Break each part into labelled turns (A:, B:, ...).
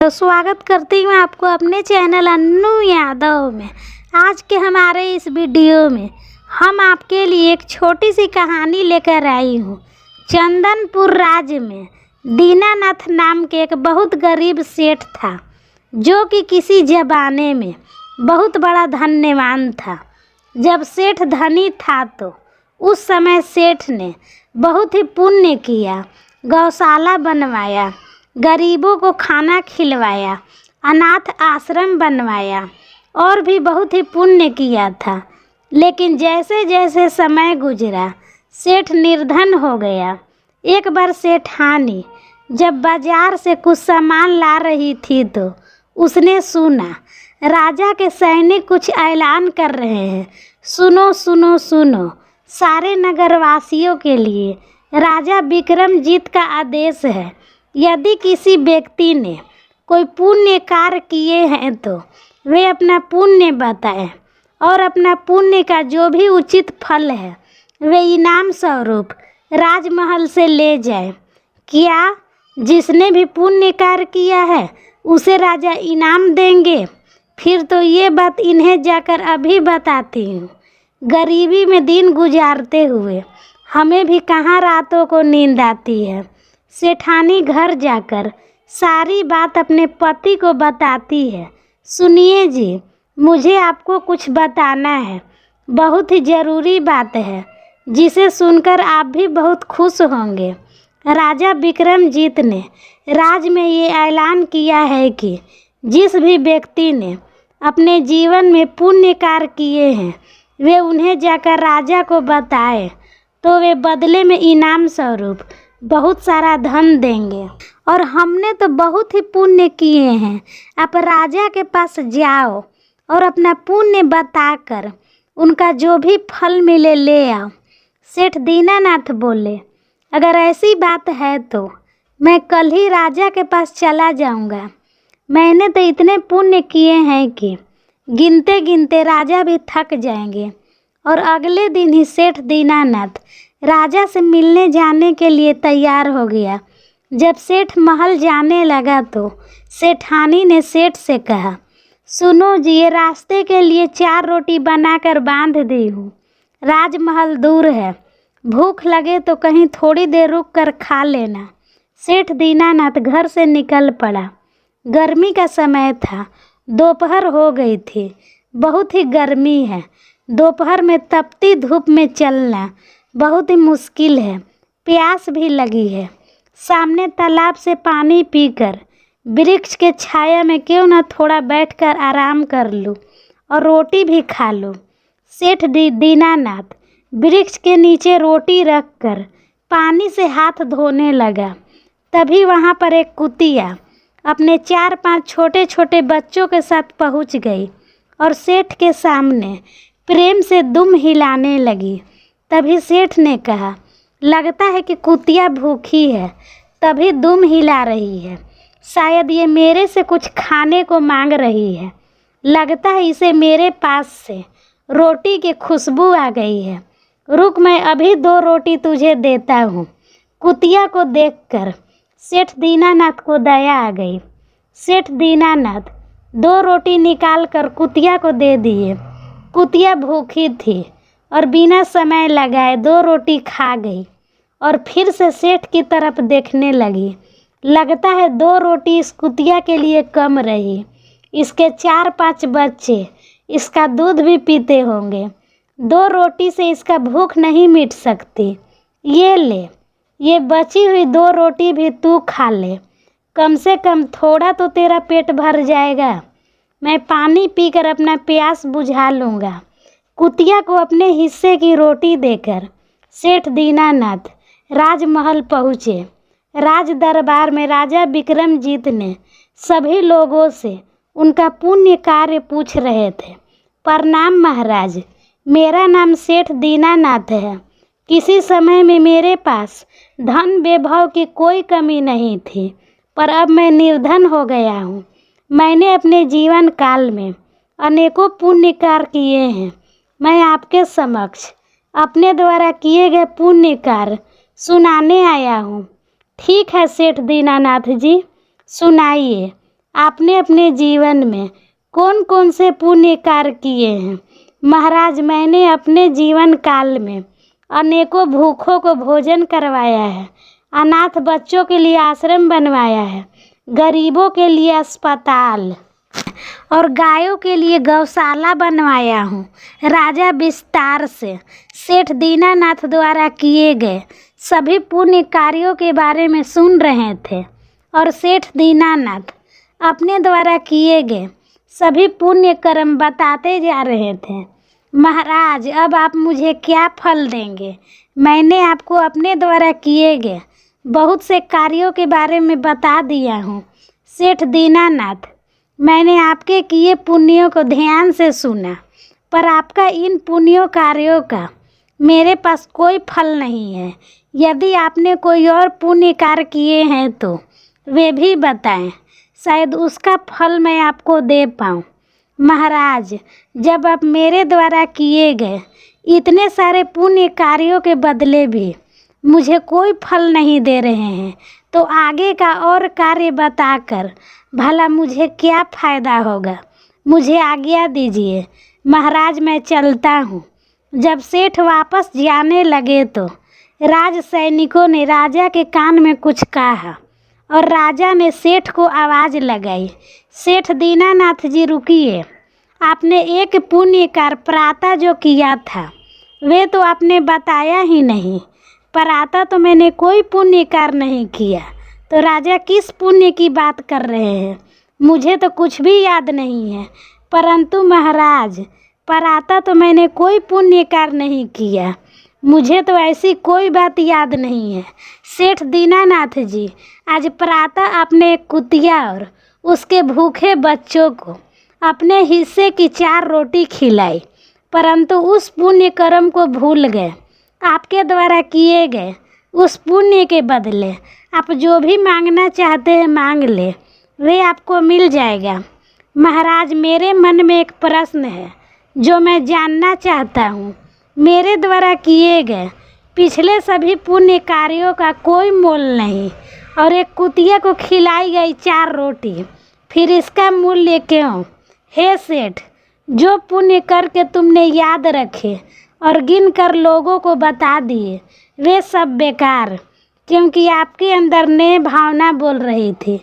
A: तो स्वागत करती हूँ आपको अपने चैनल अन्नू यादव में। आज के हमारे इस वीडियो में हम आपके लिए एक छोटी सी कहानी लेकर आई हूँ। चंदनपुर राज्य में दीनानाथ नाम के एक बहुत गरीब सेठ था, जो कि किसी ज़माने में बहुत बड़ा धन्यवान था। जब सेठ धनी था तो उस समय सेठ ने बहुत ही पुण्य किया, गौशाला बनवाया, गरीबों को खाना खिलवाया, अनाथ आश्रम बनवाया और भी बहुत ही पुण्य किया था। लेकिन जैसे जैसे समय गुजरा सेठ निर्धन हो गया। एक बार सेठानी जब बाजार से कुछ सामान ला रही थी तो उसने सुना राजा के सैनिक कुछ ऐलान कर रहे हैं। सुनो सुनो सुनो, सारे नगरवासियों के लिए राजा विक्रमजीत का आदेश है, यदि किसी व्यक्ति ने कोई पुण्य कार्य किए हैं तो वे अपना पुण्य बताएं और अपना पुण्य का जो भी उचित फल है वे इनाम स्वरूप राजमहल से ले जाए। क्या जिसने भी पुण्य कार्य किया है उसे राजा इनाम देंगे? फिर तो ये बात इन्हें जाकर अभी बताती हूँ। गरीबी में दिन गुजारते हुए हमें भी कहाँ रातों को नींद आती है। सेठानी घर जाकर सारी बात अपने पति को बताती है। सुनिए जी, मुझे आपको कुछ बताना है, बहुत ही ज़रूरी बात है जिसे सुनकर आप भी बहुत खुश होंगे। राजा विक्रमजीत ने राज्य में ये ऐलान किया है कि जिस भी व्यक्ति ने अपने जीवन में पुण्य कार्य किए हैं वे उन्हें जाकर राजा को बताए तो वे बदले में इनाम स्वरूप बहुत सारा धन देंगे। और हमने तो बहुत ही पुण्य किए हैं, आप राजा के पास जाओ और अपना पुण्य बताकर उनका जो भी फल मिले ले आओ। सेठ दीनानाथ बोले, अगर ऐसी बात है तो मैं कल ही राजा के पास चला जाऊंगा। मैंने तो इतने पुण्य किए हैं कि गिनते गिनते राजा भी थक जाएंगे। और अगले दिन ही सेठ दीनानाथ राजा से मिलने जाने के लिए तैयार हो गया। जब सेठ महल जाने लगा तो सेठानी ने सेठ से कहा, सुनो जी, ये रास्ते के लिए 4 रोटी बनाकर बांध दी हूँ। राजमहल दूर है, भूख लगे तो कहीं थोड़ी देर रुक कर खा लेना। सेठ दीनानाथ घर से निकल पड़ा। गर्मी का समय था, दोपहर हो गई थी। बहुत ही गर्मी है, दोपहर में तपती धूप में चलना बहुत ही मुश्किल है। प्यास भी लगी है। सामने तालाब से पानी पीकर वृक्ष के छाया में क्यों न थोड़ा बैठकर आराम कर लूँ और रोटी भी खा लूँ। सेठ दीनानाथ वृक्ष के नीचे रोटी रखकर पानी से हाथ धोने लगा। तभी वहाँ पर एक कुतिया अपने 4-5 छोटे छोटे बच्चों के साथ पहुँच गई और सेठ के सामने प्रेम से दुम हिलाने लगी। तभी सेठ ने कहा, लगता है कि कुतिया भूखी है तभी दुम हिला रही है। शायद ये मेरे से कुछ खाने को मांग रही है। लगता है इसे मेरे पास से रोटी की खुशबू आ गई है। रुक, मैं अभी 2 रोटी तुझे देता हूँ। कुतिया को देखकर सेठ दीनानाथ को दया आ गई। सेठ दीनानाथ 2 रोटी निकाल कर कुतिया को दे दिए। कुतिया भूखी थी और बिना समय लगाए 2 रोटी खा गई और फिर से सेठ की तरफ देखने लगी। लगता है 2 रोटी इस कुतिया के लिए कम रही। इसके 4-5 बच्चे इसका दूध भी पीते होंगे। 2 रोटी से इसका भूख नहीं मिट सकती। ये ले, ये बची हुई 2 रोटी भी तू खा ले, कम से कम थोड़ा तो तेरा पेट भर जाएगा। मैं पानी पीकर अपना प्यास बुझा लूँगा। कुतिया को अपने हिस्से की रोटी देकर सेठ दीनानाथ राजमहल पहुँचे। राज दरबार में राजा विक्रमजीत ने सभी लोगों से उनका पुण्य कार्य पूछ रहे थे। प्रणाम महाराज, मेरा नाम सेठ दीनानाथ है। किसी समय में मेरे पास धन वैभव की कोई कमी नहीं थी, पर अब मैं निर्धन हो गया हूँ। मैंने अपने जीवन काल में अनेकों पुण्य कार्य किए हैं। मैं आपके समक्ष अपने द्वारा किए गए पुण्य कार्य सुनाने आया हूँ। ठीक है सेठ दीनानाथ जी, सुनाइए। आपने अपने जीवन में कौन कौन से पुण्य कार्य किए हैं। महाराज, मैंने अपने जीवन काल में अनेकों भूखों को भोजन करवाया है, अनाथ बच्चों के लिए आश्रम बनवाया है, गरीबों के लिए अस्पताल और गायों के लिए गौशाला बनवाया हूँ। राजा विस्तार से सेठ दीनानाथ द्वारा किए गए सभी पुण्य कार्यों के बारे में सुन रहे थे और सेठ दीनानाथ अपने द्वारा किए गए सभी पुण्य कर्म बताते जा रहे थे। महाराज, अब आप मुझे क्या फल देंगे? मैंने आपको अपने द्वारा किए गए बहुत से कार्यों के बारे में बता दिया हूँ। सेठ दीनानाथ, मैंने आपके किए पुण्यों को ध्यान से सुना, पर आपका इन पुण्यों कार्यों का मेरे पास कोई फल नहीं है। यदि आपने कोई और पुण्य कार्य किए हैं तो वे भी बताएं, शायद उसका फल मैं आपको दे पाऊँ। महाराज, जब आप मेरे द्वारा किए गए इतने सारे पुण्य कार्यों के बदले भी मुझे कोई फल नहीं दे रहे हैं, तो आगे का और कार्य बताकर भला मुझे क्या फ़ायदा होगा? मुझे आज्ञा दीजिए महाराज, मैं चलता हूँ। जब सेठ वापस जाने लगे तो राज सैनिकों ने राजा के कान में कुछ कहा और राजा ने सेठ को आवाज़ लगाई, सेठ दीनानाथ जी रुकिए। आपने एक पुण्य कार्य प्रातः जो किया था वे तो आपने बताया ही नहीं। प्रातः तो मैंने कोई पुण्य कार्य नहीं किया, तो राजा किस पुण्य की बात कर रहे हैं? मुझे तो कुछ भी याद नहीं है। परंतु महाराज, प्रातः तो मैंने कोई पुण्य कार्य नहीं किया, मुझे तो ऐसी कोई बात याद नहीं है। सेठ दीनानाथ जी, आज प्रातः आपने एक कुतिया और उसके भूखे बच्चों को अपने हिस्से की 4 रोटी खिलाई, परंतु उस पुण्य कर्म को भूल गए। आपके द्वारा किए गए उस पुण्य के बदले आप जो भी मांगना चाहते हैं मांग ले, वे आपको मिल जाएगा। महाराज, मेरे मन में एक प्रश्न है जो मैं जानना चाहता हूँ। मेरे द्वारा किए गए पिछले सभी पुण्य कार्यों का कोई मोल नहीं और एक कुतिया को खिलाई गई 4 रोटी, फिर इसका मूल्य क्यों? हे सेठ, जो पुण्य करके तुमने याद रखे और गिन कर लोगों को बता दिए वे सब बेकार, क्योंकि आपके अंदर नेह भावना बोल रही थी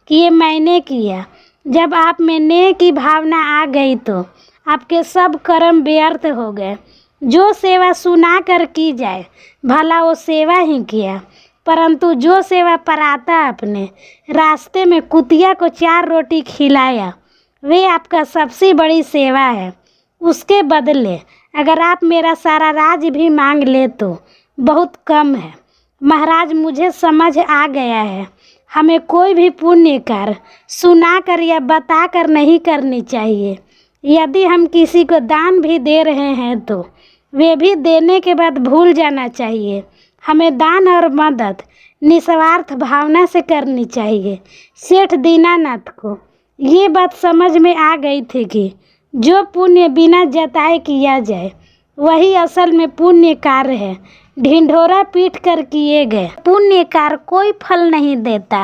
A: कि ये मैंने किया। जब आप में नेह की भावना आ गई तो आपके सब कर्म व्यर्थ हो गए। जो सेवा सुना कर की जाए भला वो सेवा ही किया, परंतु जो सेवा प्रातः आपने रास्ते में कुतिया को 4 रोटी खिलाया वे आपका सबसे बड़ी सेवा है। उसके बदले अगर आप मेरा सारा राज भी मांग ले तो बहुत कम है। महाराज, मुझे समझ आ गया है, हमें कोई भी पुण्य कार्य सुना कर या बता कर नहीं करनी चाहिए। यदि हम किसी को दान भी दे रहे हैं तो वे भी देने के बाद भूल जाना चाहिए। हमें दान और मदद निस्वार्थ भावना से करनी चाहिए। सेठ दीनानाथ को ये बात समझ में आ गई थी कि जो पुण्य बिना जताए किया जाए वही असल में पुण्य कार्य है। ढिंढोरा पीट कर किए गए पुण्य कार्य कोई फल नहीं देता।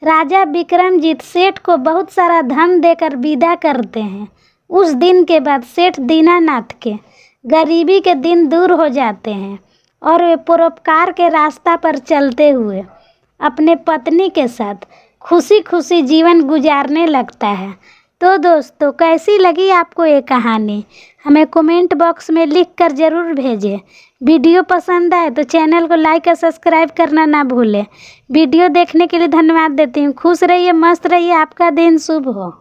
A: राजा विक्रमजीत सेठ को बहुत सारा धन देकर विदा करते हैं। उस दिन के बाद सेठ दीनानाथ के गरीबी के दिन दूर हो जाते हैं और वे परोपकार के रास्ता पर चलते हुए अपने पत्नी के साथ खुशी खुशी जीवन गुजारने लगता है। तो दोस्तों, कैसी लगी आपको ये कहानी? हमें कमेंट बॉक्स में लिख कर ज़रूर भेजें। वीडियो पसंद आए तो चैनल को लाइक और सब्सक्राइब करना ना भूलें। वीडियो देखने के लिए धन्यवाद देती हूँ। खुश रहिए, मस्त रहिए, आपका दिन शुभ हो।